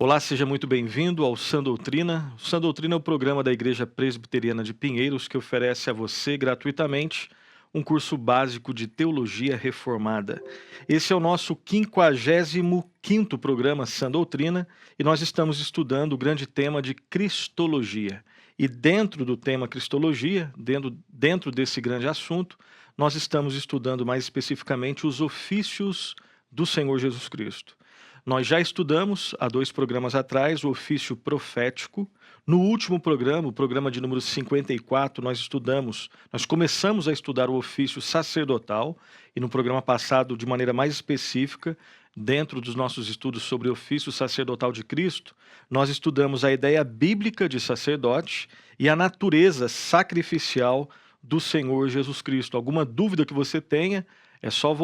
Olá, seja muito bem-vindo ao Sã Doutrina. O Sã Doutrina é o programa da Igreja Presbiteriana de Pinheiros que oferece a você gratuitamente um curso básico de Teologia Reformada. Esse é o nosso 55º programa Sã Doutrina e nós estamos estudando o grande tema de Cristologia. E dentro do tema Cristologia, dentro desse grande assunto, nós estamos estudando mais especificamente os ofícios do Senhor Jesus Cristo. Nós já estudamos, há 2 programas atrás, o ofício profético. No último programa, o programa de número 54, nós começamos a estudar o ofício sacerdotal, e no programa passado, de maneira mais específica, dentro dos nossos estudos sobre o ofício sacerdotal de Cristo, nós estudamos a ideia bíblica de sacerdote e a natureza sacrificial do Senhor Jesus Cristo. Alguma dúvida que você tenha, é só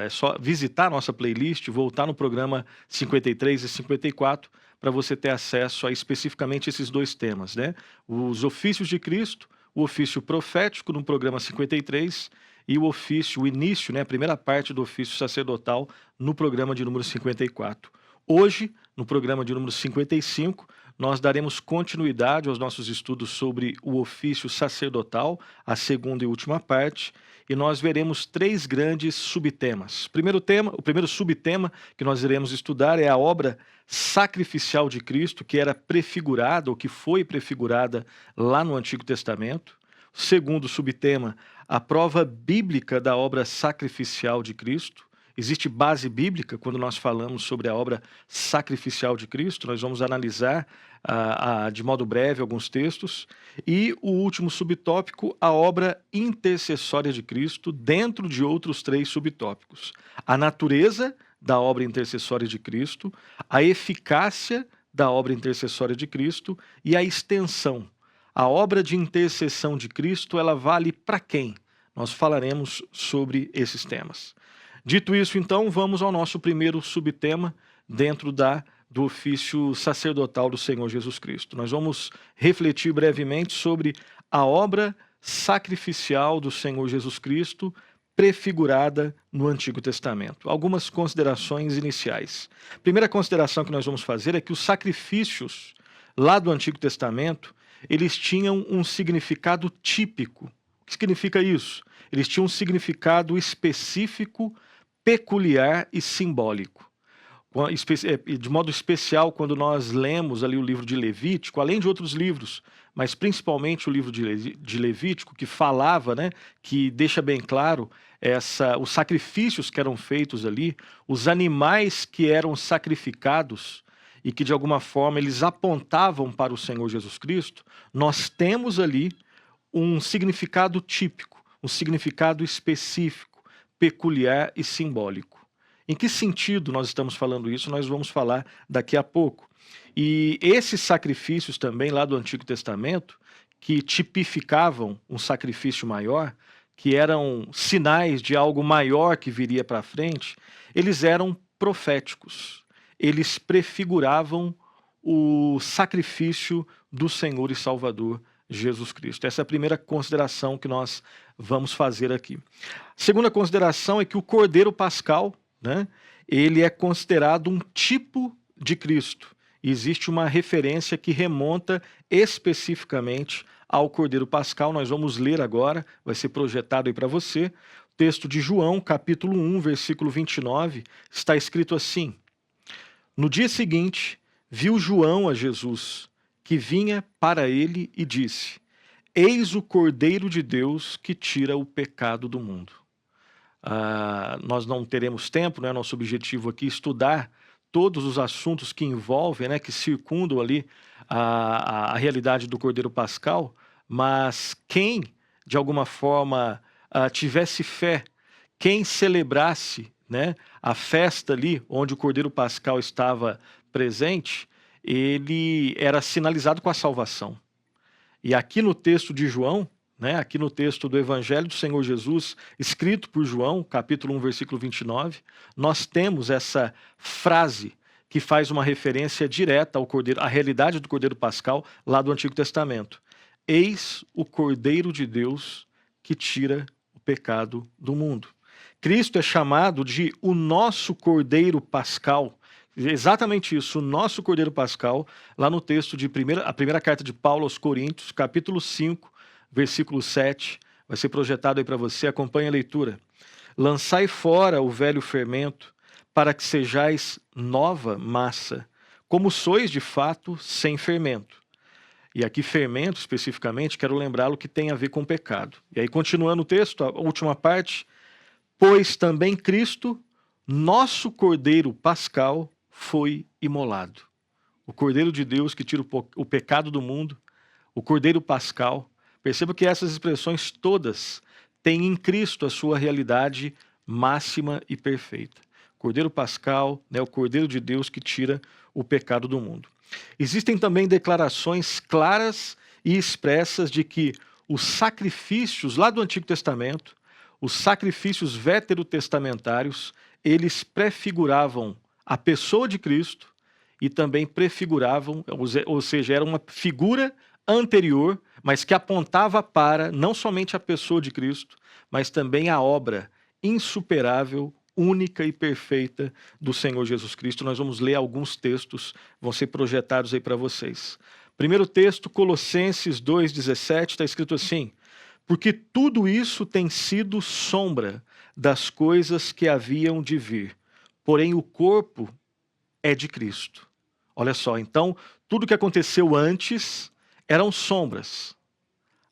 é só visitar a nossa playlist, voltar no programa 53 e 54 para você ter acesso a especificamente esses 2 temas, né? Os ofícios de Cristo, o ofício profético no programa 53 e o início, né, a primeira parte do ofício sacerdotal no programa de número 54. Hoje, no programa de número 55, nós daremos continuidade aos nossos estudos sobre o ofício sacerdotal, a segunda e última parte, e nós veremos 3 grandes subtemas. O primeiro subtema que nós iremos estudar é a obra sacrificial de Cristo, que era prefigurada, ou que foi prefigurada lá no Antigo Testamento. O segundo subtema, a prova bíblica da obra sacrificial de Cristo. Existe base bíblica quando nós falamos sobre a obra sacrificial de Cristo. Nós vamos analisar de modo breve alguns textos. E o último subtópico, a obra intercessória de Cristo, dentro de outros 3 subtópicos. A natureza da obra intercessória de Cristo, a eficácia da obra intercessória de Cristo e a extensão. A obra de intercessão de Cristo, ela vale para quem? Nós falaremos sobre esses temas. Dito isso, então, vamos ao nosso primeiro subtema dentro do ofício sacerdotal do Senhor Jesus Cristo. Nós vamos refletir brevemente sobre a obra sacrificial do Senhor Jesus Cristo, prefigurada no Antigo Testamento. Algumas considerações iniciais. A primeira consideração que nós vamos fazer é que os sacrifícios lá do Antigo Testamento, eles tinham um significado típico. O que significa isso? Eles tinham um significado específico, peculiar e simbólico. De modo especial, quando nós lemos ali o livro de Levítico, além de outros livros, mas principalmente o livro de Levítico, que falava, né, que deixa bem claro os sacrifícios que eram feitos ali, os animais que eram sacrificados e que de alguma forma eles apontavam para o Senhor Jesus Cristo, nós temos ali um significado típico, um significado específico, peculiar e simbólico. Em que sentido nós estamos falando isso? Nós vamos falar daqui a pouco. E esses sacrifícios também lá do Antigo Testamento, que tipificavam um sacrifício maior, que eram sinais de algo maior que viria para frente, eles eram proféticos. Eles prefiguravam o sacrifício do Senhor e Salvador Jesus Cristo. Essa é a primeira consideração que nós vamos fazer aqui. A segunda consideração é que o Cordeiro Pascal, né, ele é considerado um tipo de Cristo. Existe uma referência que remonta especificamente ao Cordeiro Pascal. Nós vamos ler agora, vai ser projetado aí para você. O texto de João, capítulo 1, versículo 29, está escrito assim: No dia seguinte, viu João a Jesus, que vinha para ele e disse: Eis o Cordeiro de Deus que tira o pecado do mundo. Nós não teremos tempo, né? Nosso objetivo aqui é estudar todos os assuntos que envolvem, né, que circundam ali a realidade do Cordeiro Pascal, mas quem, de alguma forma, tivesse fé, quem celebrasse, né, a festa ali onde o Cordeiro Pascal estava presente, ele era sinalizado com a salvação. E aqui no texto de João, né, aqui no texto do Evangelho do Senhor Jesus, escrito por João, capítulo 1, versículo 29, nós temos essa frase que faz uma referência direta ao Cordeiro, à realidade do Cordeiro Pascal lá do Antigo Testamento. Eis o Cordeiro de Deus que tira o pecado do mundo. Cristo é chamado de o nosso Cordeiro Pascal, Exatamente isso, o nosso Cordeiro Pascal, lá no texto de a primeira carta de Paulo aos Coríntios, capítulo 5, versículo 7, vai ser projetado aí para você, acompanhe a leitura. Lançai fora o velho fermento, para que sejais nova massa, como sois de fato sem fermento. E aqui fermento, especificamente, quero lembrá-lo que tem a ver com pecado. E aí, continuando o texto, a última parte, pois também Cristo, nosso Cordeiro Pascal, foi imolado. O Cordeiro de Deus que tira o pecado do mundo, o Cordeiro Pascal. Perceba que essas expressões todas têm em Cristo a sua realidade máxima e perfeita. Cordeiro Pascal, né, o Cordeiro de Deus que tira o pecado do mundo. Existem também declarações claras e expressas de que os sacrifícios lá do Antigo Testamento, os sacrifícios veterotestamentários, eles prefiguravam a pessoa de Cristo e também prefiguravam, ou seja, era uma figura anterior, mas que apontava para não somente a pessoa de Cristo, mas também a obra insuperável, única e perfeita do Senhor Jesus Cristo. Nós vamos ler alguns textos, vão ser projetados aí para vocês. Primeiro texto, Colossenses 2,17, está escrito assim: porque tudo isso tem sido sombra das coisas que haviam de vir, porém o corpo é de Cristo. Olha só, então, tudo que aconteceu antes eram sombras.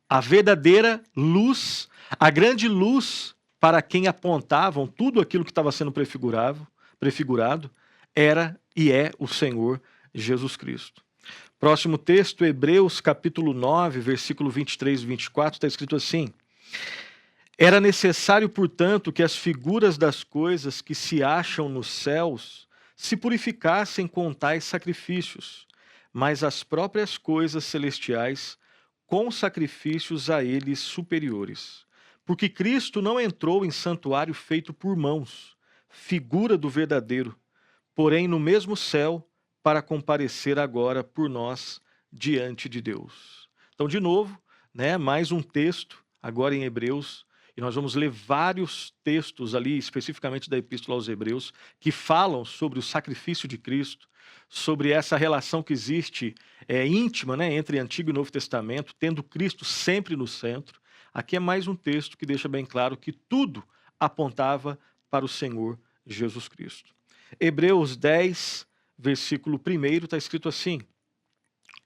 A verdadeira luz, a grande luz para quem apontavam tudo aquilo que estava sendo prefigurado, era e é o Senhor Jesus Cristo. Próximo texto, Hebreus capítulo 9, versículo 23 e 24, está escrito assim: era necessário, portanto, que as figuras das coisas que se acham nos céus se purificassem com tais sacrifícios, mas as próprias coisas celestiais com sacrifícios a eles superiores. Porque Cristo não entrou em santuário feito por mãos, figura do verdadeiro, porém no mesmo céu, para comparecer agora por nós diante de Deus. Então, de novo, né, mais um texto, agora em Hebreus, e nós vamos ler vários textos ali, especificamente da Epístola aos Hebreus, que falam sobre o sacrifício de Cristo, sobre essa relação que existe íntima, né, entre Antigo e Novo Testamento, tendo Cristo sempre no centro. Aqui é mais um texto que deixa bem claro que tudo apontava para o Senhor Jesus Cristo. Hebreus 10, versículo 1, está escrito assim: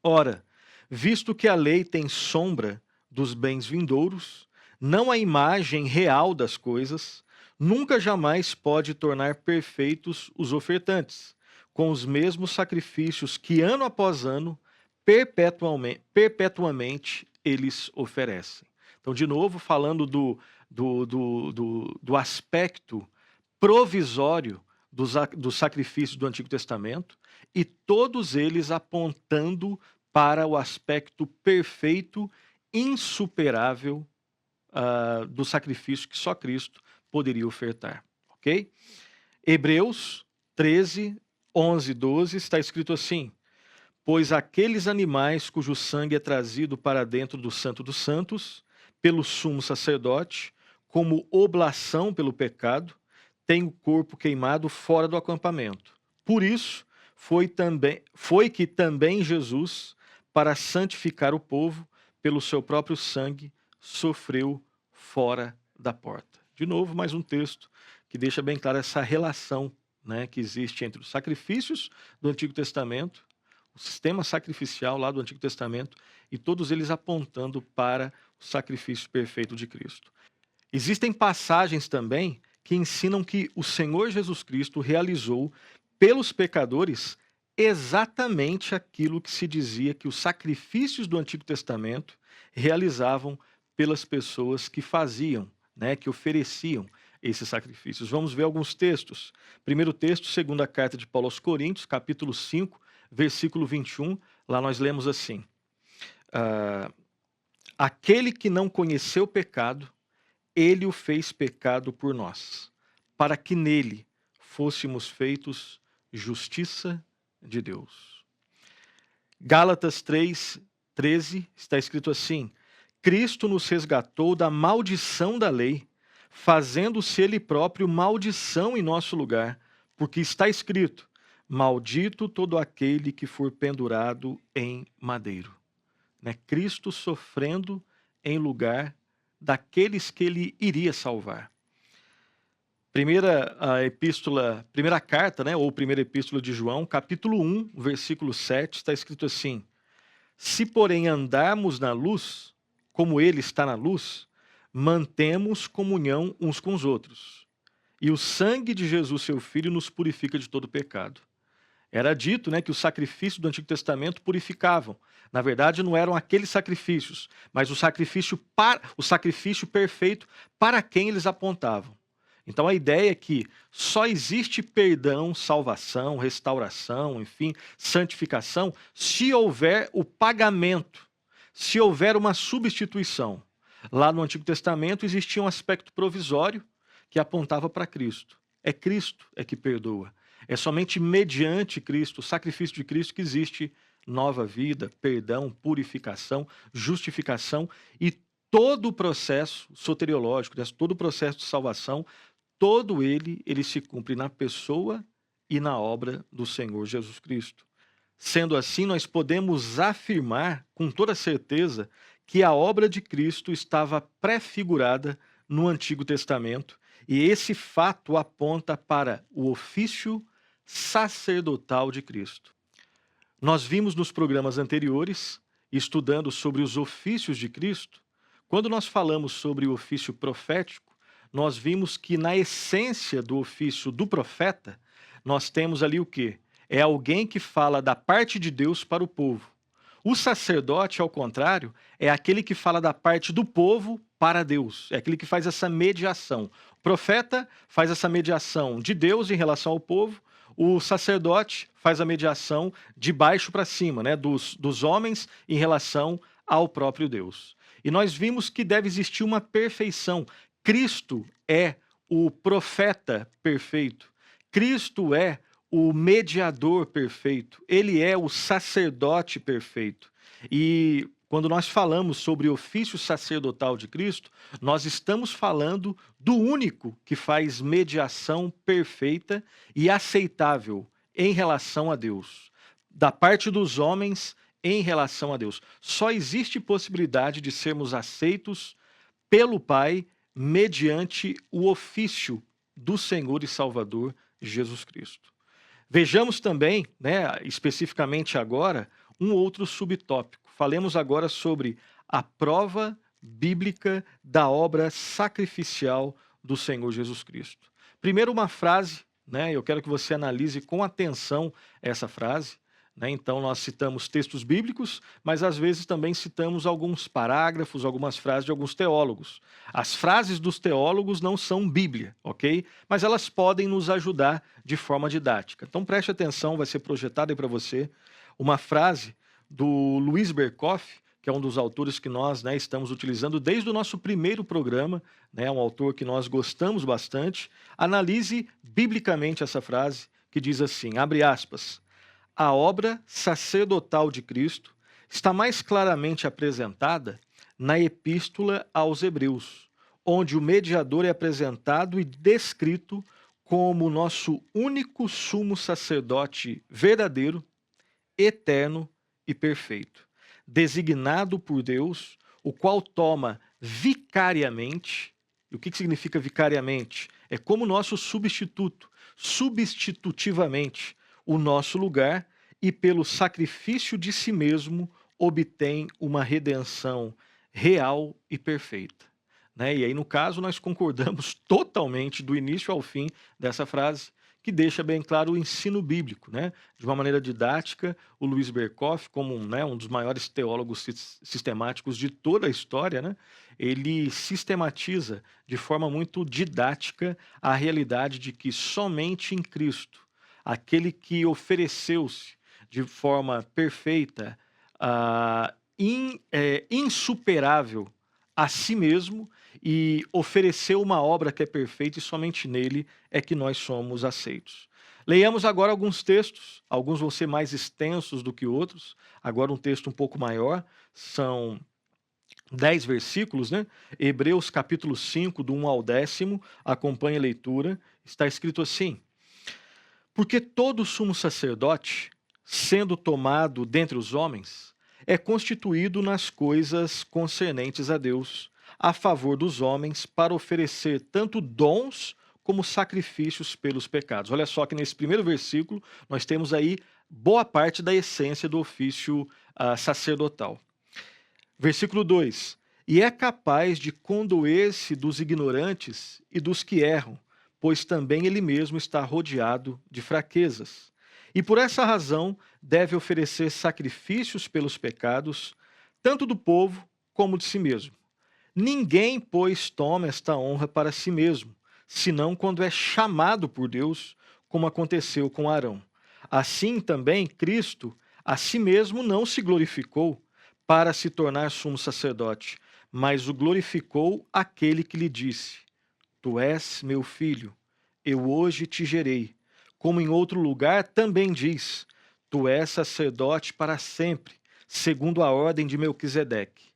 ora, visto que a lei tem sombra dos bens vindouros, não a imagem real das coisas, nunca jamais pode tornar perfeitos os ofertantes, com os mesmos sacrifícios que ano após ano, perpetuamente eles oferecem. Então, de novo, falando do aspecto provisório dos sacrifícios do Antigo Testamento, e todos eles apontando para o aspecto perfeito, insuperável do sacrifício que só Cristo poderia ofertar. Ok? Hebreus 13, 11 e 12 está escrito assim: pois aqueles animais cujo sangue é trazido para dentro do Santo dos Santos, pelo sumo sacerdote, como oblação pelo pecado, tem o corpo queimado fora do acampamento. Por isso, foi que também Jesus, para santificar o povo, pelo seu próprio sangue, sofreu fora da porta. De novo, mais um texto que deixa bem clara essa relação, né, que existe entre os sacrifícios do Antigo Testamento, o sistema sacrificial lá do Antigo Testamento, e todos eles apontando para o sacrifício perfeito de Cristo. Existem passagens também que ensinam que o Senhor Jesus Cristo realizou pelos pecadores exatamente aquilo que se dizia que os sacrifícios do Antigo Testamento realizavam pelas pessoas que faziam, né, que ofereciam esses sacrifícios. Vamos ver alguns textos. Primeiro texto, segunda carta de Paulo aos Coríntios, capítulo 5, versículo 21, lá nós lemos assim: aquele que não conheceu pecado, ele o fez pecado por nós, para que nele fôssemos feitos justiça de Deus. Gálatas 3, 13, está escrito assim: Cristo nos resgatou da maldição da lei, fazendo-se ele próprio maldição em nosso lugar, porque está escrito: Maldito todo aquele que for pendurado em madeiro. Né? Cristo sofrendo em lugar daqueles que ele iria salvar. Primeira carta, né, ou primeira epístola de João, capítulo 1, versículo 7, está escrito assim: Se, porém, andarmos na luz, como ele está na luz, mantemos comunhão uns com os outros. E o sangue de Jesus, seu Filho, nos purifica de todo pecado. Era dito, né, que os sacrifícios do Antigo Testamento purificavam. Na verdade, não eram aqueles sacrifícios, mas o sacrifício perfeito para quem eles apontavam. Então a ideia é que só existe perdão, salvação, restauração, enfim, santificação, se houver o pagamento, se houver uma substituição. Lá no Antigo Testamento existia um aspecto provisório que apontava para Cristo. É Cristo que perdoa. É somente mediante Cristo, o sacrifício de Cristo, que existe nova vida, perdão, purificação, justificação e todo o processo soteriológico, todo o processo de salvação, todo ele se cumpre na pessoa e na obra do Senhor Jesus Cristo. Sendo assim, nós podemos afirmar com toda certeza que a obra de Cristo estava prefigurada no Antigo Testamento, e esse fato aponta para o ofício sacerdotal de Cristo. Nós vimos nos programas anteriores, estudando sobre os ofícios de Cristo, quando nós falamos sobre o ofício profético, nós vimos que na essência do ofício do profeta, nós temos ali o quê? É alguém que fala da parte de Deus para o povo. O sacerdote, ao contrário, é aquele que fala da parte do povo para Deus. É aquele que faz essa mediação. O profeta faz essa mediação de Deus em relação ao povo. O sacerdote faz a mediação de baixo para cima, né, dos homens em relação ao próprio Deus. E nós vimos que deve existir uma perfeição. Cristo é o profeta perfeito. Cristo é o mediador perfeito. Ele é o sacerdote perfeito. E quando nós falamos sobre o ofício sacerdotal de Cristo, nós estamos falando do único que faz mediação perfeita e aceitável em relação a Deus, da parte dos homens em relação a Deus. Só existe possibilidade de sermos aceitos pelo Pai mediante o ofício do Senhor e Salvador Jesus Cristo. Vejamos também, né, especificamente agora, um outro subtópico. Falemos agora sobre a prova bíblica da obra sacrificial do Senhor Jesus Cristo. Primeiro, uma frase, né, eu quero que você analise com atenção essa frase. Né? Então, nós citamos textos bíblicos, mas às vezes também citamos alguns parágrafos, algumas frases de alguns teólogos. As frases dos teólogos não são Bíblia, ok? Mas elas podem nos ajudar de forma didática. Então, preste atenção, vai ser projetada aí para você uma frase do Luiz Berkoff, que é um dos autores que nós, né, estamos utilizando desde o nosso primeiro programa, né, um autor que nós gostamos bastante. Analise biblicamente essa frase que diz assim, abre aspas, a obra sacerdotal de Cristo está mais claramente apresentada na Epístola aos Hebreus, onde o mediador é apresentado e descrito como o nosso único sumo sacerdote verdadeiro, eterno e perfeito, designado por Deus, o qual toma vicariamente. E o que significa vicariamente? É como nosso substituto, substitutivamente, o nosso lugar e pelo sacrifício de si mesmo obtém uma redenção real e perfeita. Né? E aí, no caso, nós concordamos totalmente do início ao fim dessa frase, que deixa bem claro o ensino bíblico. Né? De uma maneira didática, o Luiz Berkoff, como um dos maiores teólogos sistemáticos de toda a história, né? Ele sistematiza de forma muito didática a realidade de que somente em Cristo, aquele que ofereceu-se de forma perfeita, insuperável a si mesmo e ofereceu uma obra que é perfeita e somente nele é que nós somos aceitos. Leiamos agora alguns textos, alguns vão ser mais extensos do que outros, agora um texto um pouco maior, são 10 versículos, né? Hebreus capítulo 5, do 1 ao 10, acompanhe a leitura, está escrito assim, Porque todo sumo sacerdote, sendo tomado dentre os homens, é constituído nas coisas concernentes a Deus, a favor dos homens, para oferecer tanto dons como sacrifícios pelos pecados. Olha só que nesse primeiro versículo nós temos aí boa parte da essência do ofício sacerdotal. Versículo 2: E é capaz de condoer-se dos ignorantes e dos que erram, pois também ele mesmo está rodeado de fraquezas. E por essa razão deve oferecer sacrifícios pelos pecados, tanto do povo como de si mesmo. Ninguém, pois, toma esta honra para si mesmo, senão quando é chamado por Deus, como aconteceu com Arão. Assim também Cristo a si mesmo não se glorificou para se tornar sumo sacerdote, mas o glorificou aquele que lhe disse: Tu és meu filho, eu hoje te gerei. Como em outro lugar também diz: Tu és sacerdote para sempre, segundo a ordem de Melquisedeque.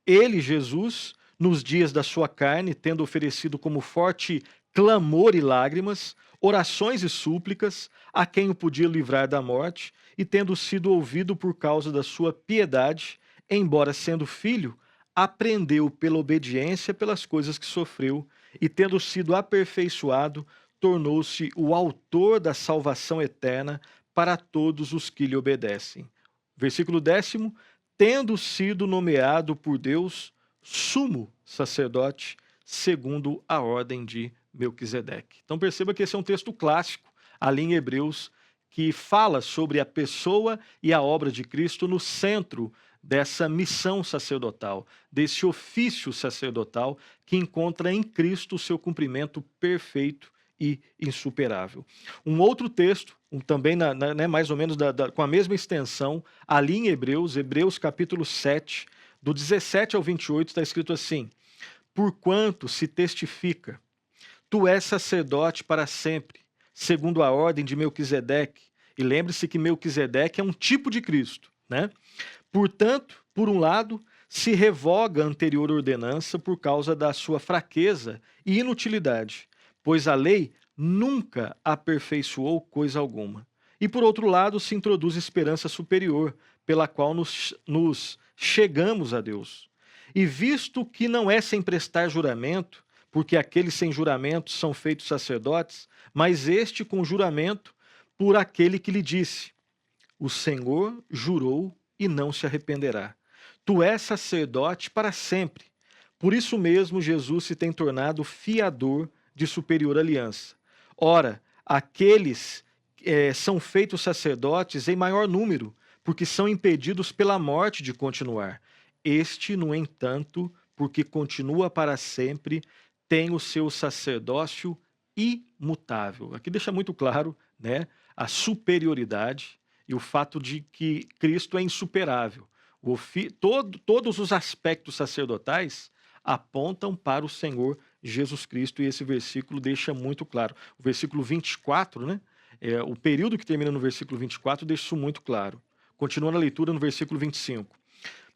Ele, Jesus, nos dias da sua carne, tendo oferecido como forte clamor e lágrimas, orações e súplicas, a quem o podia livrar da morte, e tendo sido ouvido por causa da sua piedade, embora sendo filho, aprendeu pela obediência pelas coisas que sofreu, e tendo sido aperfeiçoado, tornou-se o autor da salvação eterna para todos os que lhe obedecem. Versículo 10: tendo sido nomeado por Deus sumo sacerdote, segundo a ordem de Melquisedeque. Então perceba que esse é um texto clássico, ali em Hebreus, que fala sobre a pessoa e a obra de Cristo no centro dessa missão sacerdotal, desse ofício sacerdotal que encontra em Cristo o seu cumprimento perfeito e insuperável. Um outro texto, também mais ou menos com a mesma extensão, ali em Hebreus capítulo 7, do 17 ao 28, está escrito assim: Porquanto se testifica, tu és sacerdote para sempre, segundo a ordem de Melquisedeque. E lembre-se que Melquisedeque é um tipo de Cristo, né? Portanto, por um lado, se revoga a anterior ordenança por causa da sua fraqueza e inutilidade, pois a lei nunca aperfeiçoou coisa alguma. E por outro lado, se introduz esperança superior, pela qual nos chegamos a Deus. E visto que não é sem prestar juramento, porque aqueles sem juramento são feitos sacerdotes, mas este com juramento por aquele que lhe disse: O Senhor jurou e não se arrependerá. Tu és sacerdote para sempre. Por isso mesmo Jesus se tem tornado fiador de superior aliança. Ora, aqueles são feitos sacerdotes em maior número, porque são impedidos pela morte de continuar. Este, no entanto, porque continua para sempre, tem o seu sacerdócio imutável. Aqui deixa muito claro, né, a superioridade e o fato de que Cristo é insuperável. Todos os aspectos sacerdotais apontam para o Senhor Jesus Cristo, e esse versículo deixa muito claro. O versículo 24, né? O período que termina no versículo 24 deixa isso muito claro. Continuando a leitura no versículo 25.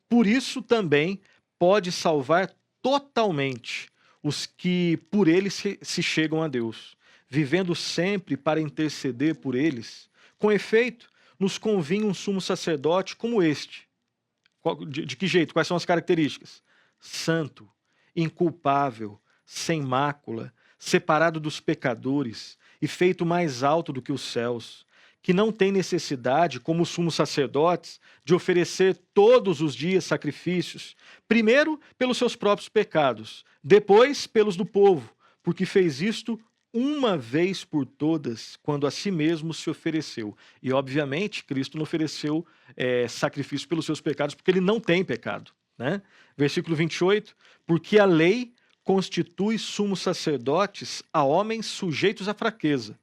Por isso também pode salvar totalmente os que por ele se chegam a Deus, vivendo sempre para interceder por eles. Com efeito, nos convinha um sumo sacerdote como este. De que jeito? Quais são as características? Santo, inculpável, sem mácula, separado dos pecadores e feito mais alto do que os céus, que não tem necessidade, como os sumos sacerdotes, de oferecer todos os dias sacrifícios, primeiro pelos seus próprios pecados, depois pelos do povo, porque fez isto uma vez por todas, quando a si mesmo se ofereceu. E, obviamente, Cristo não ofereceu sacrifício pelos seus pecados, porque ele não tem pecado, né? Versículo 28, porque a lei constitui sumos sacerdotes a homens sujeitos à fraqueza,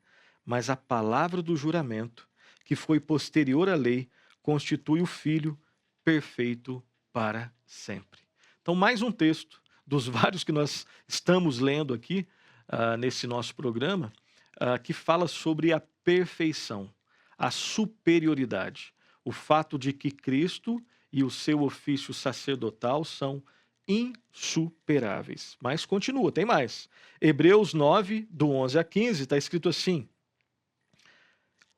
mas a palavra do juramento, que foi posterior à lei, constitui o Filho perfeito para sempre. Então, mais um texto dos vários que nós estamos lendo aqui, nesse nosso programa, que fala sobre a perfeição, a superioridade, o fato de que Cristo e o seu ofício sacerdotal são insuperáveis. Mas continua, tem mais. Hebreus 9, do 11 a 15, está escrito assim: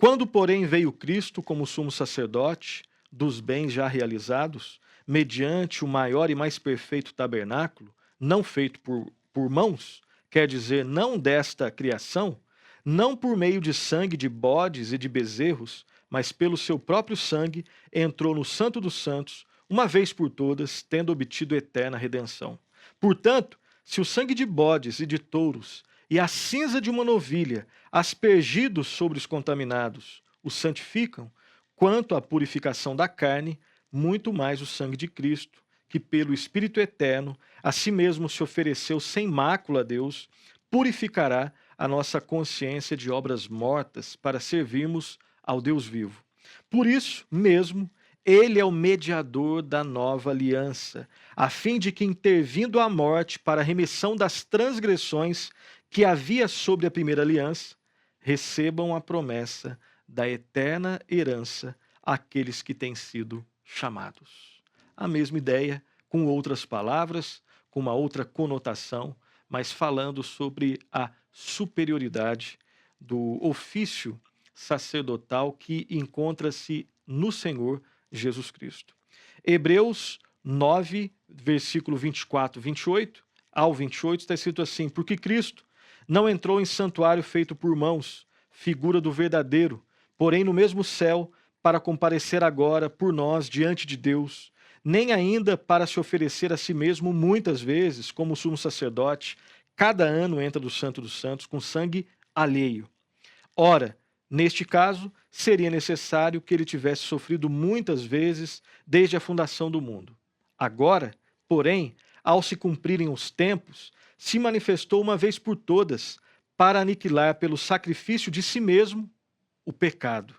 Quando, porém, veio Cristo como sumo sacerdote dos bens já realizados, mediante o maior e mais perfeito tabernáculo, não feito por mãos, quer dizer, não desta criação, não por meio de sangue de bodes e de bezerros, mas pelo seu próprio sangue, entrou no Santo dos Santos, uma vez por todas, tendo obtido eterna redenção. Portanto, se o sangue de bodes e de touros e a cinza de uma novilha, aspergidos sobre os contaminados, os santificam, quanto à purificação da carne, muito mais o sangue de Cristo, que pelo Espírito Eterno, a si mesmo se ofereceu sem mácula a Deus, purificará a nossa consciência de obras mortas para servirmos ao Deus vivo. Por isso mesmo, ele é o mediador da nova aliança, a fim de que, intervindo a morte para a remissão das transgressões que havia sobre a primeira aliança, recebam a promessa da eterna herança àqueles que têm sido chamados. A mesma ideia, com outras palavras, com uma outra conotação, mas falando sobre a superioridade do ofício sacerdotal que encontra-se no Senhor Jesus Cristo. Hebreus 9, versículo 24, 28 ao 28, está escrito assim: porque Cristo não entrou em santuário feito por mãos, figura do verdadeiro, porém no mesmo céu, para comparecer agora por nós diante de Deus, nem ainda para se oferecer a si mesmo muitas vezes, como sumo sacerdote, cada ano entra do Santo dos Santos com sangue alheio. Ora, neste caso, seria necessário que ele tivesse sofrido muitas vezes desde a fundação do mundo. Agora, porém, ao se cumprirem os tempos, se manifestou uma vez por todas para aniquilar pelo sacrifício de si mesmo o pecado.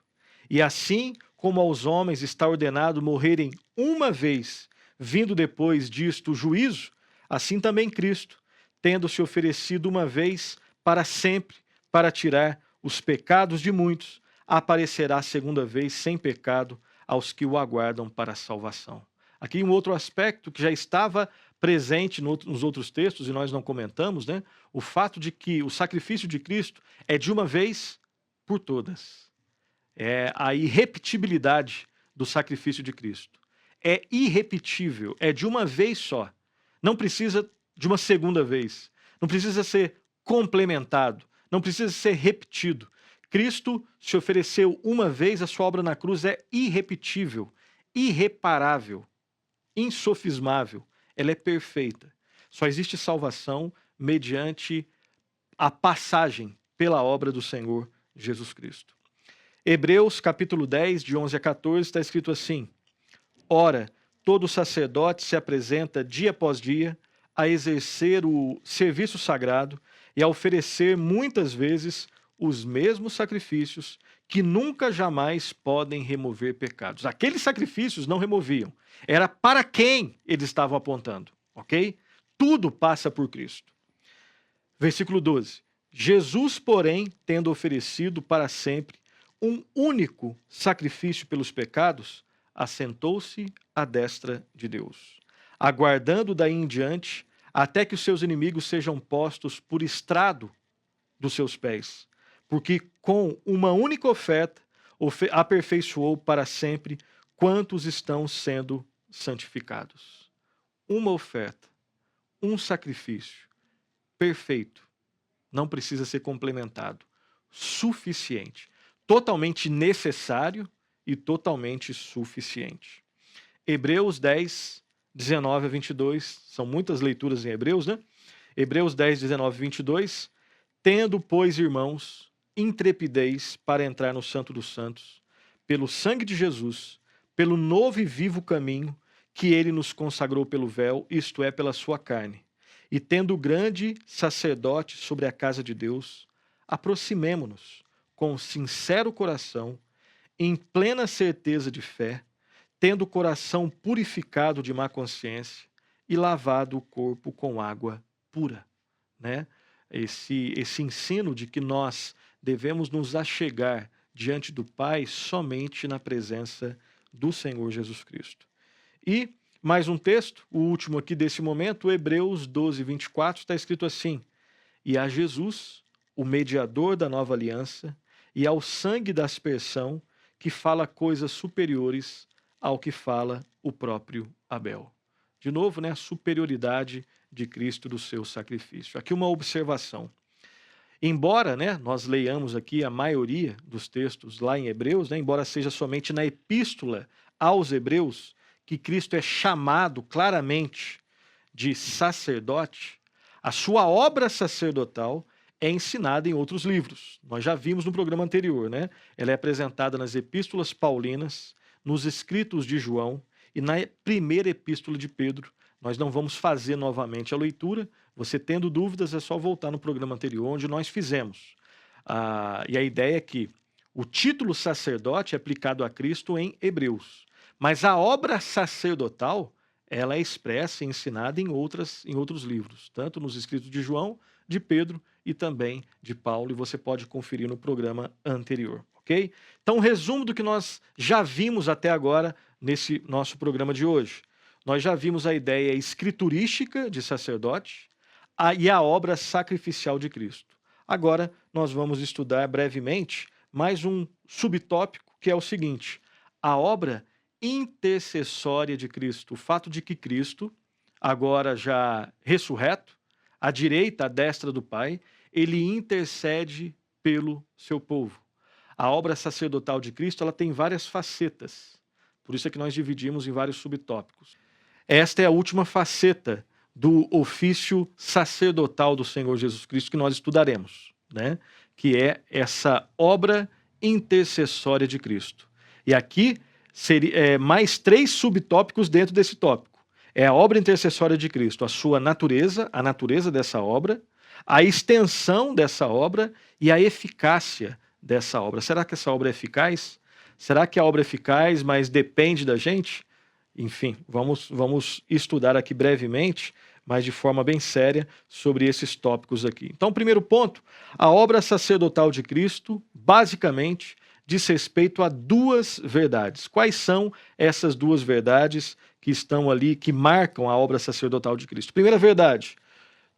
E assim como aos homens está ordenado morrerem uma vez, vindo depois disto o juízo, assim também Cristo, tendo se oferecido uma vez para sempre para tirar os pecados de muitos, aparecerá segunda vez sem pecado aos que o aguardam para a salvação. Aqui um outro aspecto que já estava presente nos outros textos e nós não comentamos, né? O fato de que o sacrifício de Cristo é de uma vez por todas. É a irrepetibilidade do sacrifício de Cristo. É irrepetível, é de uma vez só. Não precisa de uma segunda vez. Não precisa ser complementado. Não precisa ser repetido. Cristo se ofereceu uma vez, a sua obra na cruz é irrepetível, irreparável, insofismável. Ela é perfeita. Só existe salvação mediante a passagem pela obra do Senhor Jesus Cristo. Hebreus capítulo 10, de 11 a 14, está escrito assim: ora, todo sacerdote se apresenta dia após dia a exercer o serviço sagrado e a oferecer muitas vezes os mesmos sacrifícios que nunca jamais podem remover pecados. Aqueles sacrifícios não removiam. Era para quem eles estavam apontando, ok? Tudo passa por Cristo. Versículo 12. Jesus, porém, tendo oferecido para sempre um único sacrifício pelos pecados, assentou-se à destra de Deus, aguardando daí em diante até que os seus inimigos sejam postos por estrado dos seus pés, porque com uma única oferta aperfeiçoou para sempre quantos estão sendo santificados. Uma oferta, um sacrifício perfeito, não precisa ser complementado, suficiente, totalmente necessário e totalmente suficiente. Hebreus 10, 19 a 22, são muitas leituras em Hebreus, né? Hebreus 10, 19 a 22, tendo, pois, irmãos, intrepidez para entrar no Santo dos Santos, pelo sangue de Jesus, pelo novo e vivo caminho que ele nos consagrou pelo véu, isto é, pela sua carne. E tendo grande sacerdote sobre a casa de Deus, aproximemo-nos com sincero coração, em plena certeza de fé, tendo o coração purificado de má consciência e lavado o corpo com água pura, né? Esse ensino de que nós devemos nos achegar diante do Pai somente na presença do Senhor Jesus Cristo. E mais um texto, o último aqui desse momento, Hebreus 12, 24, está escrito assim: e a Jesus, o mediador da nova aliança, e ao sangue da aspersão, que fala coisas superiores ao que fala o próprio Abel. De novo, né, a superioridade de Cristo do seu sacrifício. Aqui uma observação. Embora, né, nós leiamos aqui a maioria dos textos lá em Hebreus, né, embora seja somente na epístola aos Hebreus que Cristo é chamado claramente de sacerdote, a sua obra sacerdotal é ensinada em outros livros. Nós já vimos no programa anterior, né? Ela é apresentada nas epístolas paulinas, nos escritos de João e na primeira epístola de Pedro. Nós não vamos fazer novamente a leitura. Você tendo dúvidas, é só voltar no programa anterior, onde nós fizemos. E a ideia é que o título sacerdote é aplicado a Cristo em Hebreus, mas a obra sacerdotal ela é expressa e ensinada em outros livros, tanto nos escritos de João, de Pedro e também de Paulo, e você pode conferir no programa anterior, ok? Então, resumo do que nós já vimos até agora nesse nosso programa de hoje. Nós já vimos a ideia escriturística de sacerdote e a obra sacrificial de Cristo. Agora, nós vamos estudar brevemente mais um subtópico, que é o seguinte: a obra intercessória de Cristo. O fato de que Cristo, agora já ressurreto, à direita, à destra do Pai, ele intercede pelo seu povo. A obra sacerdotal de Cristo ela tem várias facetas. Por isso é que nós dividimos em vários subtópicos. Esta é a última faceta do ofício sacerdotal do Senhor Jesus Cristo que nós estudaremos, né? Que é essa obra intercessória de Cristo. E aqui seria mais 3 subtópicos dentro desse tópico. É a obra intercessória de Cristo, a sua natureza, a natureza dessa obra, a extensão dessa obra e a eficácia dessa obra. Será que essa obra é eficaz? Será que a obra é eficaz, mas depende da gente? Enfim, vamos estudar aqui brevemente, mas de forma bem séria, sobre esses tópicos aqui. Então, primeiro ponto, a obra sacerdotal de Cristo, basicamente, diz respeito a 2 verdades. Quais são essas 2 verdades que estão ali, que marcam a obra sacerdotal de Cristo? Primeira verdade,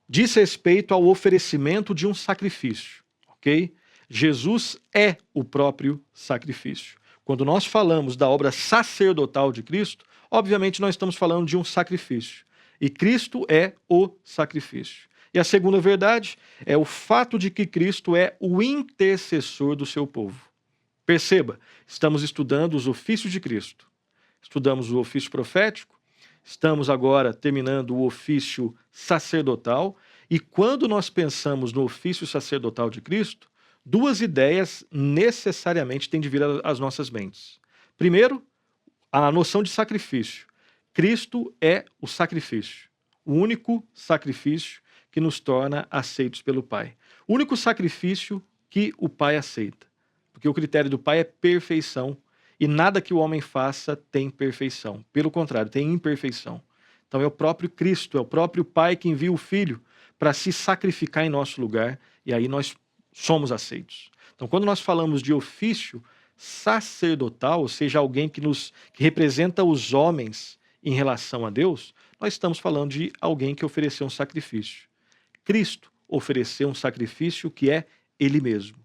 diz respeito ao oferecimento de um sacrifício, ok? Jesus é o próprio sacrifício. Quando nós falamos da obra sacerdotal de Cristo, obviamente nós estamos falando de um sacrifício. E Cristo é o sacrifício. E a segunda verdade é o fato de que Cristo é o intercessor do seu povo. Perceba, estamos estudando os ofícios de Cristo. Estudamos o ofício profético, estamos agora terminando o ofício sacerdotal, e quando nós pensamos no ofício sacerdotal de Cristo, 2 ideias necessariamente têm de vir às nossas mentes. Primeiro, a noção de sacrifício. Cristo é o sacrifício, o único sacrifício que nos torna aceitos pelo Pai. O único sacrifício que o Pai aceita. Porque o critério do Pai é perfeição, e nada que o homem faça tem perfeição. Pelo contrário, tem imperfeição. Então é o próprio Cristo, é o próprio Pai que envia o Filho para se sacrificar em nosso lugar, e aí nós somos aceitos. Então, quando nós falamos de ofício sacerdotal, ou seja, alguém que representa os homens em relação a Deus, nós estamos falando de alguém que ofereceu um sacrifício. Cristo ofereceu um sacrifício que é Ele mesmo.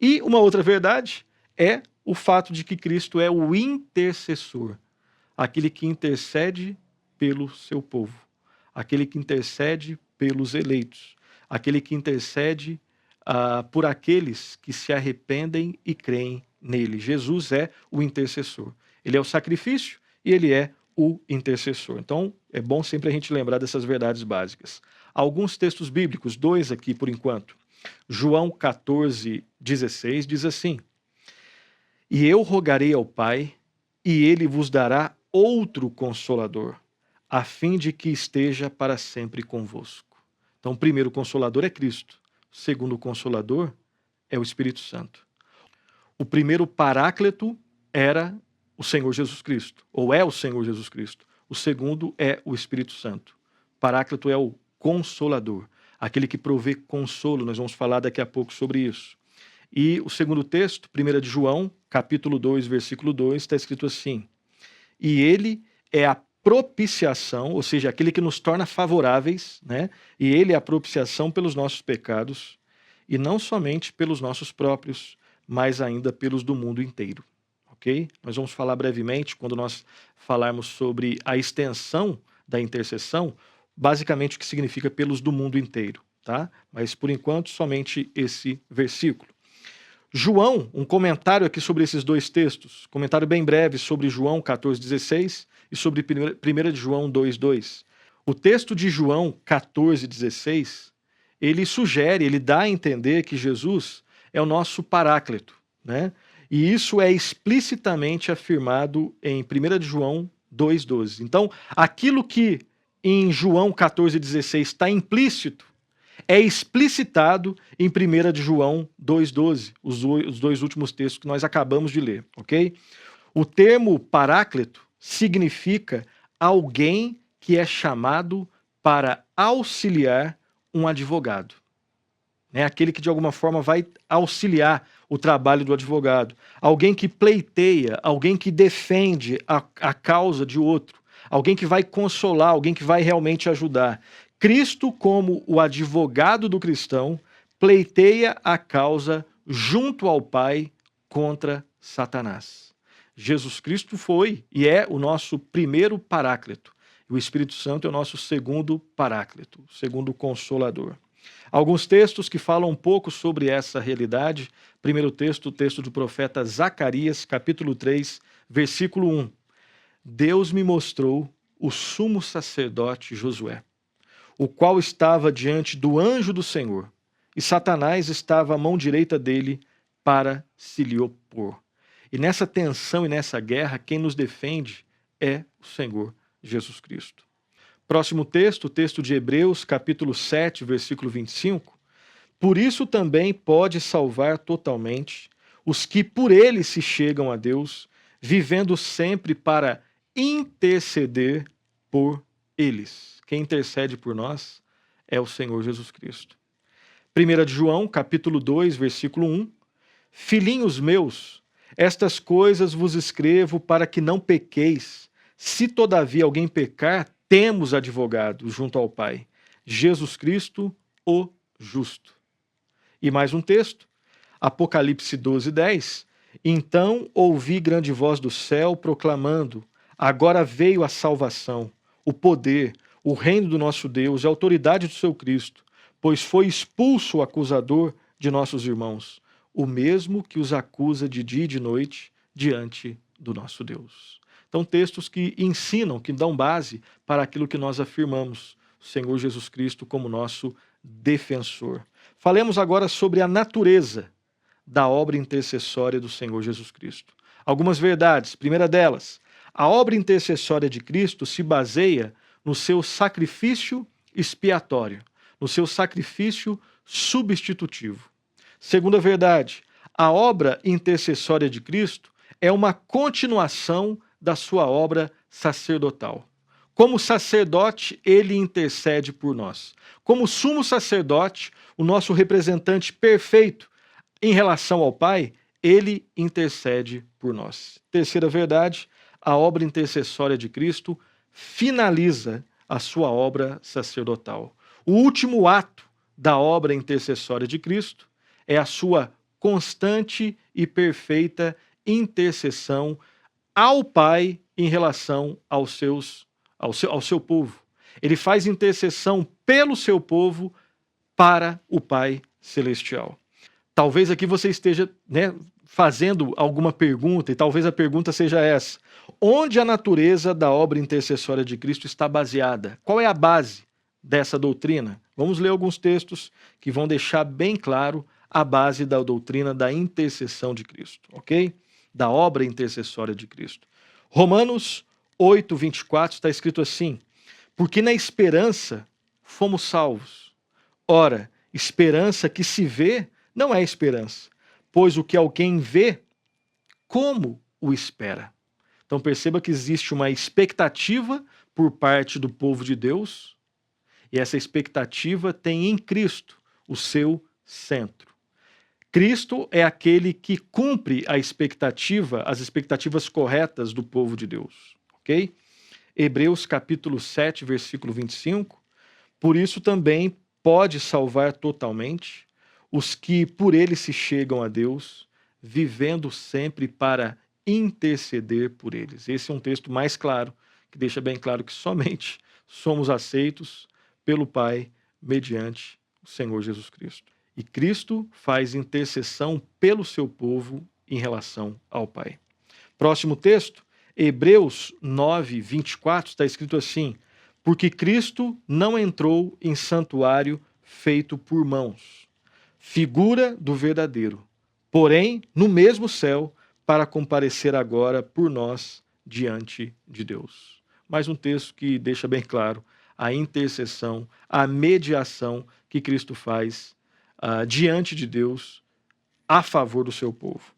E uma outra verdade é o fato de que Cristo é o intercessor, aquele que intercede pelo seu povo, aquele que intercede pelos eleitos, aquele que intercede por aqueles que se arrependem e creem nele. Jesus é o intercessor. Ele é o sacrifício e ele é o intercessor. Então, é bom sempre a gente lembrar dessas verdades básicas. Alguns textos bíblicos, 2 aqui por enquanto. João 14:16 diz assim: E eu rogarei ao Pai, e ele vos dará outro Consolador, a fim de que esteja para sempre convosco. Então, o primeiro Consolador é Cristo. O segundo Consolador é o Espírito Santo. O primeiro Paráclito era o Senhor Jesus Cristo, ou é o Senhor Jesus Cristo. O segundo é o Espírito Santo. Paráclito é o Consolador, aquele que provê consolo. Nós vamos falar daqui a pouco sobre isso. E o segundo texto, 1 de João, capítulo 2, versículo 2, está escrito assim: E ele é a propiciação, ou seja, aquele que nos torna favoráveis, né? E ele é a propiciação pelos nossos pecados, e não somente pelos nossos próprios, mais ainda pelos do mundo inteiro. Ok? Nós vamos falar brevemente, quando nós falarmos sobre a extensão da intercessão, basicamente o que significa pelos do mundo inteiro, tá? Mas por enquanto somente esse versículo. João, um comentário aqui sobre esses dois textos, comentário bem breve sobre João 14,16 e sobre 1 de João 2,2. O texto de João 14,16, ele sugere, ele dá a entender que Jesus é o nosso paráclito, né? E isso é explicitamente afirmado em 1 de João 2,12. Então, aquilo que em João 14,16 está implícito, é explicitado em 1 de João 2,12, os dois últimos textos que nós acabamos de ler, ok? O termo paráclito significa alguém que é chamado para auxiliar um advogado. É aquele que de alguma forma vai auxiliar o trabalho do advogado. Alguém que pleiteia, alguém que defende a causa de outro. Alguém que vai consolar, alguém que vai realmente ajudar. Cristo, como o advogado do cristão, pleiteia a causa junto ao Pai contra Satanás. Jesus Cristo foi e é o nosso primeiro paráclito. E o Espírito Santo é o nosso segundo paráclito, segundo consolador. Alguns textos que falam um pouco sobre essa realidade. Primeiro texto, o texto do profeta Zacarias, capítulo 3, versículo 1. Deus me mostrou o sumo sacerdote Josué, o qual estava diante do anjo do Senhor, e Satanás estava à mão direita dele para se lhe opor. E nessa tensão e nessa guerra, quem nos defende é o Senhor Jesus Cristo. Próximo texto, o texto de Hebreus, capítulo 7, versículo 25. Por isso também pode salvar totalmente os que por ele se chegam a Deus, vivendo sempre para interceder por eles. Quem intercede por nós é o Senhor Jesus Cristo. 1 de João, capítulo 2, versículo 1. Filhinhos meus, estas coisas vos escrevo para que não pequeis. Se todavia alguém pecar, temos advogado junto ao Pai, Jesus Cristo, o justo. E mais um texto, Apocalipse 12, 10. Então ouvi grande voz do céu proclamando: agora veio a salvação, o poder, o reino do nosso Deus e a autoridade do seu Cristo, pois foi expulso o acusador de nossos irmãos, o mesmo que os acusa de dia e de noite diante do nosso Deus. Então, textos que ensinam, que dão base para aquilo que nós afirmamos, o Senhor Jesus Cristo como nosso defensor. Falemos agora sobre a natureza da obra intercessória do Senhor Jesus Cristo. Algumas verdades. Primeira delas, a obra intercessória de Cristo se baseia no seu sacrifício expiatório, no seu sacrifício substitutivo. Segunda verdade, a obra intercessória de Cristo é uma continuação da sua obra sacerdotal. Como sacerdote, ele intercede por nós. Como sumo sacerdote, o nosso representante perfeito em relação ao Pai, ele intercede por nós. Terceira verdade, a obra intercessória de Cristo finaliza a sua obra sacerdotal. O último ato da obra intercessória de Cristo é a sua constante e perfeita intercessão ao Pai em relação ao seu povo. Ele faz intercessão pelo seu povo para o Pai Celestial. Talvez aqui você esteja fazendo alguma pergunta, e talvez a pergunta seja essa: onde a natureza da obra intercessória de Cristo está baseada? Qual é a base dessa doutrina? Vamos ler alguns textos que vão deixar bem claro a base da doutrina da intercessão de Cristo, ok? Da obra intercessória de Cristo. Romanos 8, 24 está escrito assim: porque na esperança fomos salvos. Ora, esperança que se vê não é esperança, pois o que alguém vê, como o espera? Então perceba que existe uma expectativa por parte do povo de Deus, e essa expectativa tem em Cristo o seu centro. Cristo é aquele que cumpre a expectativa, as expectativas corretas do povo de Deus, ok? Hebreus capítulo 7, versículo 25, por isso também pode salvar totalmente os que por ele se chegam a Deus, vivendo sempre para interceder por eles. Esse é um texto mais claro, que deixa bem claro que somente somos aceitos pelo Pai mediante o Senhor Jesus Cristo. E Cristo faz intercessão pelo seu povo em relação ao Pai. Próximo texto, Hebreus 9, 24, está escrito assim: porque Cristo não entrou em santuário feito por mãos, figura do verdadeiro, porém no mesmo céu, para comparecer agora por nós diante de Deus. Mais um texto que deixa bem claro a intercessão, a mediação que Cristo faz diante de Deus a favor do seu povo.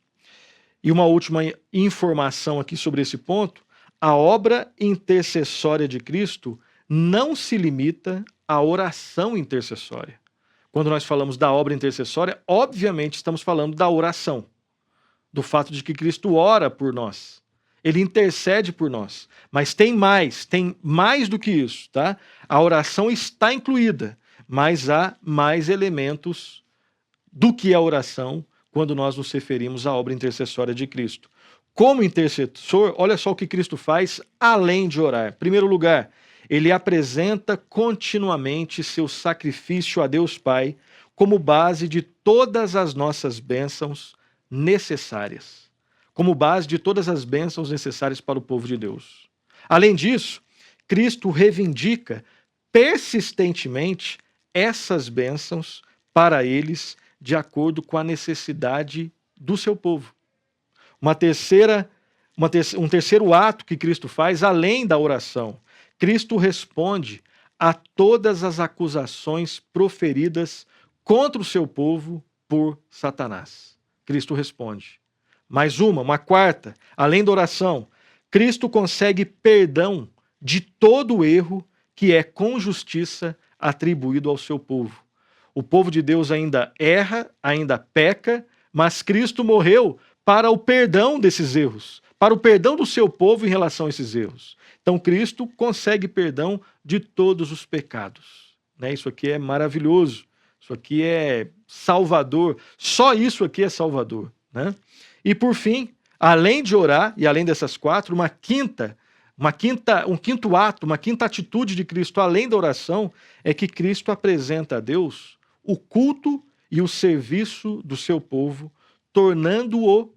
E uma última informação aqui sobre esse ponto: a obra intercessória de Cristo não se limita à oração intercessória. Quando nós falamos da obra intercessória, obviamente estamos falando da oração, do fato de que Cristo ora por nós. Ele intercede por nós. Mas tem mais do que isso, tá? A oração está incluída, mas há mais elementos do que a oração quando nós nos referimos à obra intercessória de Cristo. Como intercessor, olha só o que Cristo faz além de orar. Em primeiro lugar, ele apresenta continuamente seu sacrifício a Deus Pai como base de todas as nossas bênçãos necessárias. Como base de todas as bênçãos necessárias para o povo de Deus. Além disso, Cristo reivindica persistentemente essas bênçãos para eles de acordo com a necessidade do seu povo. Um terceiro ato que Cristo faz, além da oração, Cristo responde a todas as acusações proferidas contra o seu povo por Satanás. Cristo responde. Mais uma quarta, além da oração, Cristo consegue perdão de todo o erro que é com justiça atribuído ao seu povo. O povo de Deus ainda erra, ainda peca, mas Cristo morreu para o perdão desses erros, para o perdão do seu povo em relação a esses erros. Então Cristo consegue perdão de todos os pecados. Isso aqui é maravilhoso, isso aqui é salvador, só isso aqui é salvador. E por fim, além de orar, e além dessas quatro, um quinto ato, uma quinta atitude de Cristo, além da oração, é que Cristo apresenta a Deus o culto e o serviço do seu povo, tornando-os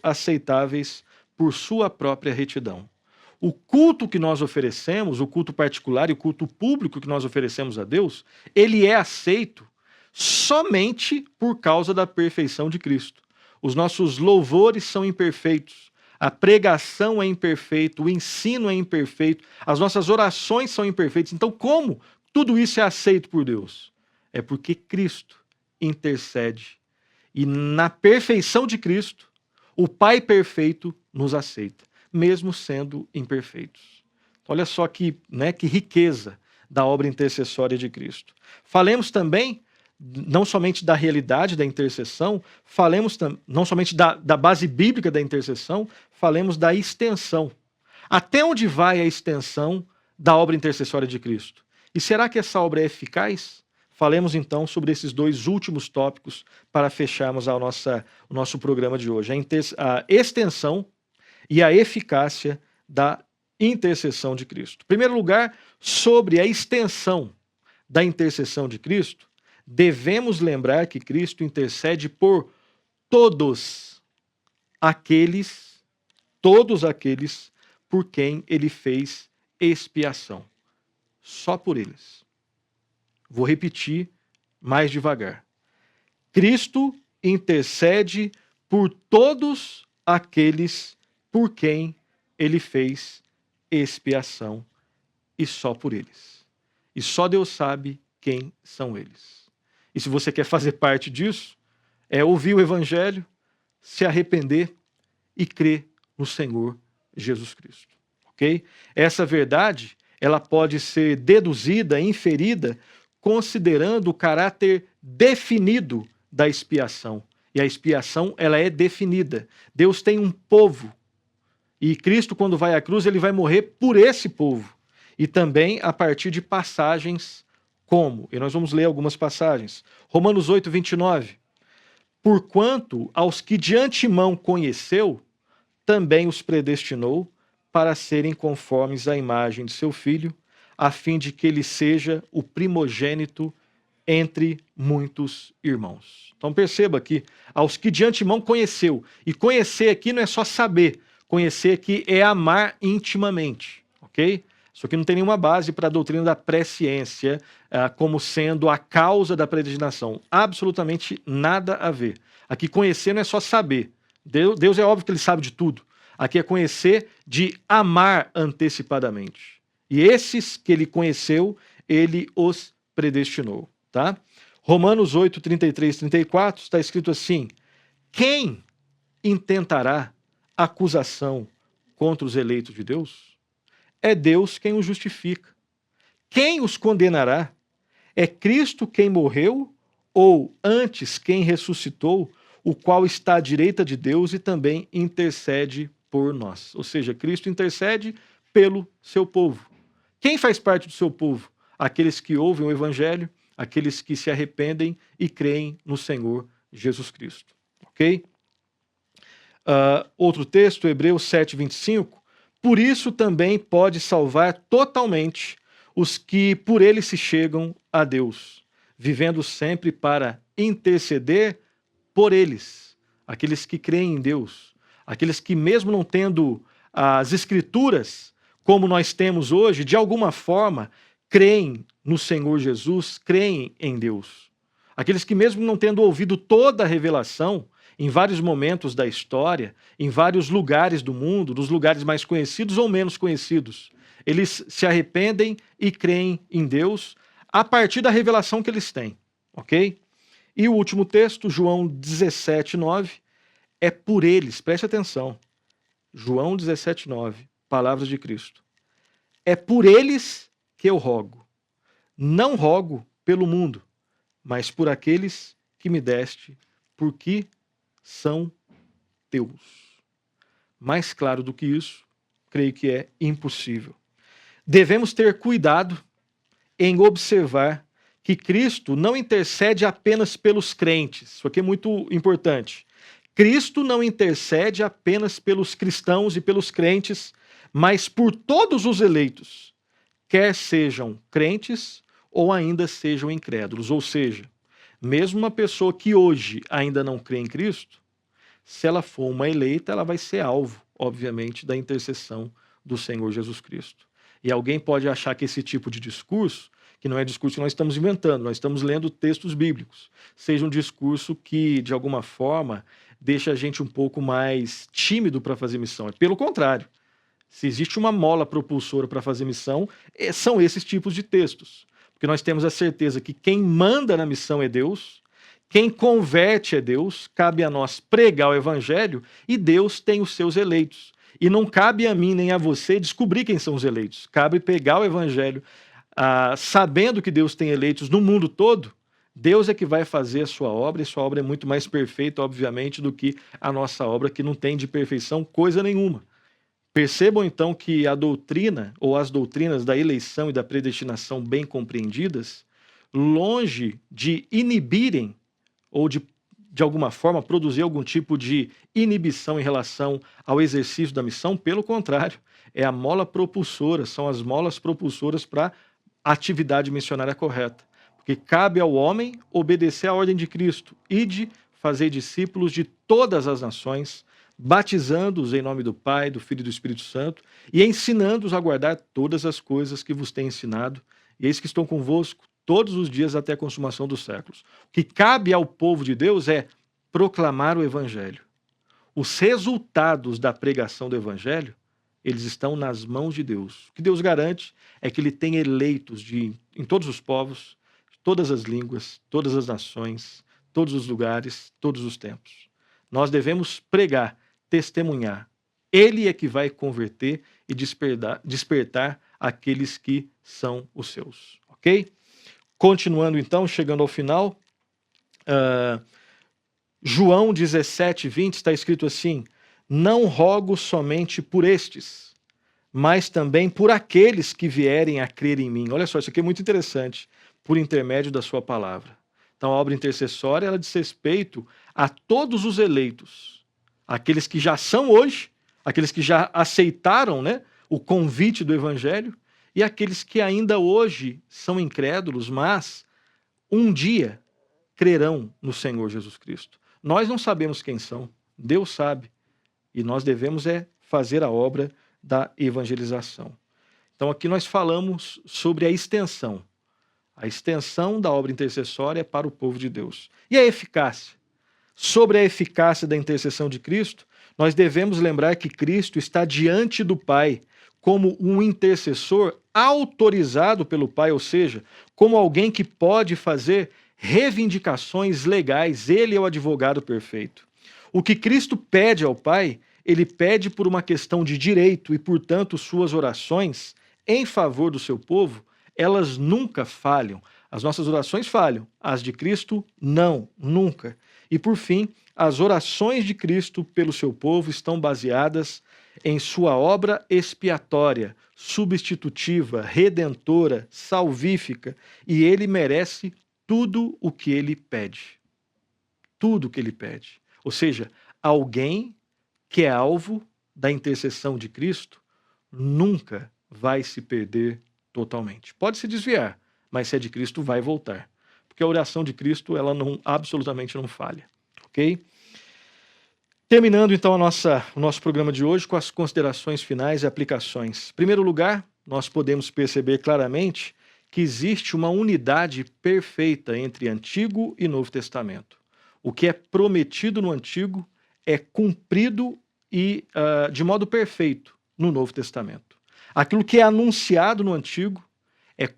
aceitáveis por sua própria retidão. O culto que nós oferecemos, o culto particular e o culto público que nós oferecemos a Deus, ele é aceito somente por causa da perfeição de Cristo. Os nossos louvores são imperfeitos, a pregação é imperfeita, o ensino é imperfeito, as nossas orações são imperfeitas. Então, como tudo isso é aceito por Deus? É porque Cristo intercede. E na perfeição de Cristo, o Pai perfeito nos aceita, mesmo sendo imperfeitos. Olha só que riqueza da obra intercessória de Cristo. Falemos também não somente da realidade da intercessão, falemos não somente da base bíblica da intercessão, falemos da extensão. Até onde vai a extensão da obra intercessória de Cristo? E será que essa obra é eficaz? Falemos então sobre esses dois últimos tópicos para fecharmos o nosso programa de hoje. A extensão e a eficácia da intercessão de Cristo. Em primeiro lugar, sobre a extensão da intercessão de Cristo, devemos lembrar que Cristo intercede por todos aqueles por quem ele fez expiação. Só por eles. Vou repetir mais devagar. Cristo intercede por todos aqueles por quem ele fez expiação, e só por eles. E só Deus sabe quem são eles. E se você quer fazer parte disso, é ouvir o Evangelho, se arrepender e crer no Senhor Jesus Cristo. Ok? Essa verdade, ela pode ser deduzida, inferida, considerando o caráter definido da expiação. E a expiação, ela é definida. Deus tem um povo. E Cristo, quando vai à cruz, ele vai morrer por esse povo. E também a partir de passagens como. E nós vamos ler algumas passagens. Romanos 8, 29. Porquanto aos que de antemão conheceu, também os predestinou para serem conformes à imagem de seu Filho, a fim de que ele seja o primogênito entre muitos irmãos. Então perceba aqui, aos que de antemão conheceu. E conhecer aqui não é só saber, conhecer aqui é amar intimamente, ok? Isso aqui não tem nenhuma base para a doutrina da presciência como sendo a causa da predestinação. Absolutamente nada a ver. Aqui conhecer não é só saber. Deus é óbvio que ele sabe de tudo. Aqui é conhecer de amar antecipadamente. E esses que ele conheceu, ele os predestinou. Tá? Romanos 8, 33 e 34 está escrito assim: quem intentará acusação contra os eleitos de Deus? É Deus quem os justifica. Quem os condenará? É Cristo quem morreu, ou antes quem ressuscitou, o qual está à direita de Deus e também intercede por nós. Ou seja, Cristo intercede pelo seu povo. Quem faz parte do seu povo? Aqueles que ouvem o evangelho, aqueles que se arrependem e creem no Senhor Jesus Cristo. Ok? Outro texto, Hebreus 7, 25. Por isso também pode salvar totalmente os que por ele se chegam a Deus, vivendo sempre para interceder por eles, aqueles que creem em Deus, aqueles que mesmo não tendo as Escrituras, como nós temos hoje, de alguma forma, creem no Senhor Jesus, creem em Deus. Aqueles que mesmo não tendo ouvido toda a revelação, em vários momentos da história, em vários lugares do mundo, dos lugares mais conhecidos ou menos conhecidos, eles se arrependem e creem em Deus a partir da revelação que eles têm, ok? E o último texto, João 17, 9, é por eles, preste atenção, João 17, 9, palavras de Cristo. É por eles que eu rogo. Não rogo pelo mundo, mas por aqueles que me deste, porque são teus. Mais claro do que isso, creio que é impossível. Devemos ter cuidado em observar que Cristo não intercede apenas pelos crentes. Isso aqui é muito importante. Cristo não intercede apenas pelos cristãos e pelos crentes, mas por todos os eleitos, quer sejam crentes ou ainda sejam incrédulos. Ou seja, mesmo uma pessoa que hoje ainda não crê em Cristo, se ela for uma eleita, ela vai ser alvo, obviamente, da intercessão do Senhor Jesus Cristo. E alguém pode achar que esse tipo de discurso, que não é discurso que nós estamos inventando, nós estamos lendo textos bíblicos, seja um discurso que, de alguma forma, deixa a gente um pouco mais tímido para fazer missão. É pelo contrário. Se existe uma mola propulsora para fazer missão, são esses tipos de textos. Porque nós temos a certeza que quem manda na missão é Deus, quem converte é Deus, cabe a nós pregar o evangelho e Deus tem os seus eleitos. E não cabe a mim nem a você descobrir quem são os eleitos. Cabe pegar o evangelho, sabendo que Deus tem eleitos no mundo todo. Deus é que vai fazer a sua obra, e sua obra é muito mais perfeita, obviamente, do que a nossa obra, que não tem de perfeição coisa nenhuma. Percebam então que a doutrina, ou as doutrinas da eleição e da predestinação bem compreendidas, longe de inibirem ou de alguma forma produzir algum tipo de inibição em relação ao exercício da missão, pelo contrário, é a mola propulsora, são as molas propulsoras para a atividade missionária correta. Porque cabe ao homem obedecer à ordem de Cristo, ide fazer discípulos de todas as nações, batizando-os em nome do Pai, do Filho e do Espírito Santo, e ensinando-os a guardar todas as coisas que vos tenho ensinado. E eis que estou convosco todos os dias até a consumação dos séculos. O que cabe ao povo de Deus é proclamar o Evangelho. Os resultados da pregação do Evangelho, eles estão nas mãos de Deus. O que Deus garante é que Ele tem eleitos em todos os povos, todas as línguas, todas as nações, todos os lugares, todos os tempos. Nós devemos pregar, testemunhar. Ele é que vai converter e despertar aqueles que são os seus. Ok? Continuando então, chegando ao final, João 17, 20 está escrito assim: não rogo somente por estes, mas também por aqueles que vierem a crer em mim. Olha só, isso aqui é muito interessante, por intermédio da sua palavra. Então a obra intercessória, ela diz respeito a todos os eleitos, aqueles que já são hoje, aqueles que já aceitaram, né, o convite do Evangelho, e aqueles que ainda hoje são incrédulos, mas um dia crerão no Senhor Jesus Cristo. Nós não sabemos quem são, Deus sabe, e nós devemos fazer a obra da evangelização. Então aqui nós falamos sobre a extensão da obra intercessória para o povo de Deus. E a eficácia? Sobre a eficácia da intercessão de Cristo, nós devemos lembrar que Cristo está diante do Pai como um intercessor autorizado pelo Pai, ou seja, como alguém que pode fazer reivindicações legais. Ele é o advogado perfeito. O que Cristo pede ao Pai, ele pede por uma questão de direito e, portanto, suas orações em favor do seu povo, elas nunca falham. As nossas orações falham, as de Cristo não, nunca. E por fim, as orações de Cristo pelo seu povo estão baseadas em sua obra expiatória, substitutiva, redentora, salvífica, e ele merece tudo o que ele pede. Tudo o que ele pede. Ou seja, alguém que é alvo da intercessão de Cristo nunca vai se perder totalmente. Pode se desviar, mas se é de Cristo, vai voltar. Porque a oração de Cristo, ela absolutamente não falha. Ok? Terminando, então, o nosso programa de hoje com as considerações finais e aplicações. Em primeiro lugar, nós podemos perceber claramente que existe uma unidade perfeita entre Antigo e Novo Testamento. O que é prometido no Antigo é cumprido e de modo perfeito no Novo Testamento. Aquilo que é anunciado no Antigo é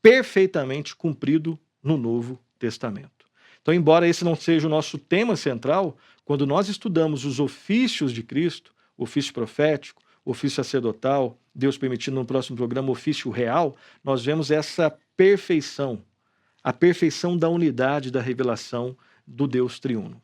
perfeitamente cumprido no Novo Testamento. Então, embora esse não seja o nosso tema central, quando nós estudamos os ofícios de Cristo, o ofício profético, o ofício sacerdotal, Deus permitindo no próximo programa, o ofício real, nós vemos essa perfeição, a perfeição da unidade da revelação do Deus triuno.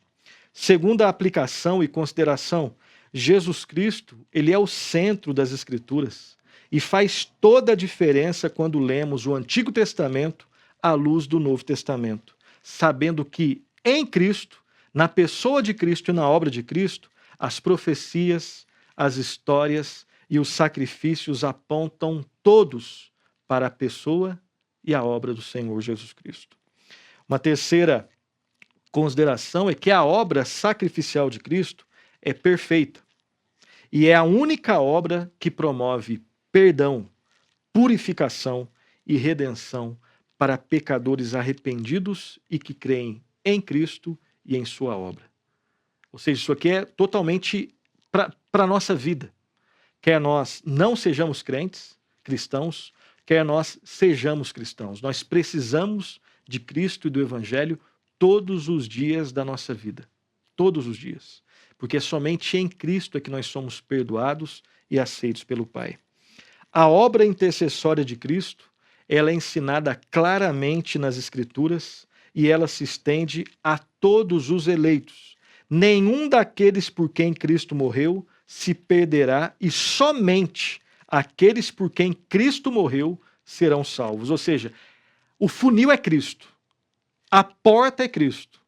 Segunda aplicação e consideração, Jesus Cristo, ele é o centro das Escrituras e faz toda a diferença quando lemos o Antigo Testamento à luz do Novo Testamento, sabendo que em Cristo, na pessoa de Cristo e na obra de Cristo, as profecias, as histórias e os sacrifícios apontam todos para a pessoa e a obra do Senhor Jesus Cristo. Uma terceira consideração é que a obra sacrificial de Cristo é perfeita e é a única obra que promove perdão, purificação e redenção para pecadores arrependidos e que creem em Cristo e em sua obra. Ou seja, isso aqui é totalmente para a nossa vida. Quer nós não sejamos cristãos, quer nós sejamos cristãos. Nós precisamos de Cristo e do Evangelho todos os dias da nossa vida. Todos os dias. Porque é somente em Cristo é que nós somos perdoados e aceitos pelo Pai. A obra intercessória de Cristo, ela é ensinada claramente nas Escrituras e ela se estende a todos os eleitos. Nenhum daqueles por quem Cristo morreu se perderá e somente aqueles por quem Cristo morreu serão salvos. Ou seja, o funil é Cristo, a porta é Cristo.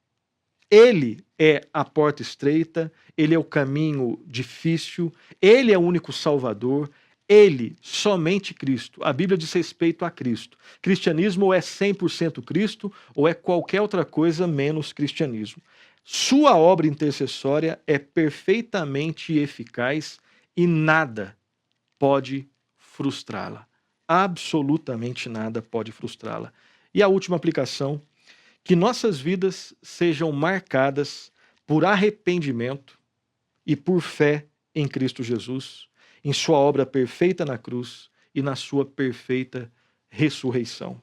Ele é a porta estreita, ele é o caminho difícil, ele é o único Salvador, ele, somente Cristo. A Bíblia diz respeito a Cristo. Cristianismo ou é 100% Cristo ou é qualquer outra coisa menos cristianismo. Sua obra intercessória é perfeitamente eficaz e nada pode frustrá-la. Absolutamente nada pode frustrá-la. E a última aplicação, que nossas vidas sejam marcadas por arrependimento e por fé em Cristo Jesus, em sua obra perfeita na cruz e na sua perfeita ressurreição.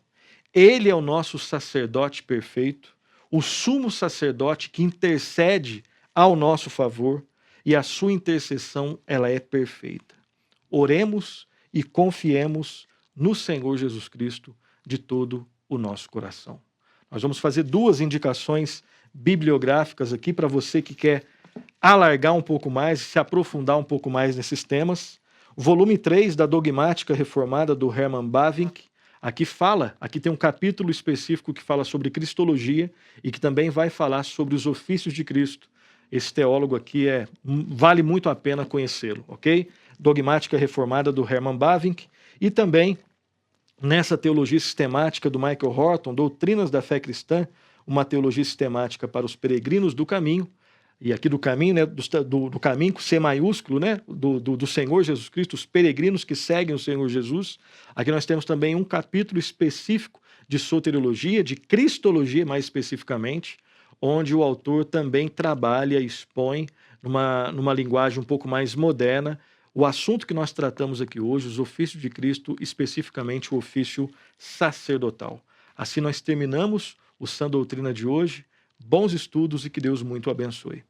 Ele é o nosso sacerdote perfeito, o sumo sacerdote que intercede ao nosso favor, e a sua intercessão, ela é perfeita. Oremos e confiemos no Senhor Jesus Cristo de todo o nosso coração. Nós vamos fazer duas indicações bibliográficas aqui para você que quer alargar um pouco mais, se aprofundar um pouco mais nesses temas. O volume 3 da Dogmática Reformada do Herman Bavinck, Aqui tem um capítulo específico que fala sobre Cristologia e que também vai falar sobre os ofícios de Cristo. Esse teólogo aqui vale muito a pena conhecê-lo, ok? Dogmática Reformada do Herman Bavinck e também nessa teologia sistemática do Michael Horton, Doutrinas da Fé Cristã, uma teologia sistemática para os peregrinos do caminho, e aqui do caminho, né, do caminho com C maiúsculo, né, do Senhor Jesus Cristo, os peregrinos que seguem o Senhor Jesus. Aqui nós temos também um capítulo específico de soteriologia, de cristologia mais especificamente, onde o autor também trabalha e expõe numa linguagem um pouco mais moderna o assunto que nós tratamos aqui hoje, os ofícios de Cristo, especificamente o ofício sacerdotal. Assim nós terminamos o Sã Doutrina de hoje. Bons estudos e que Deus muito abençoe.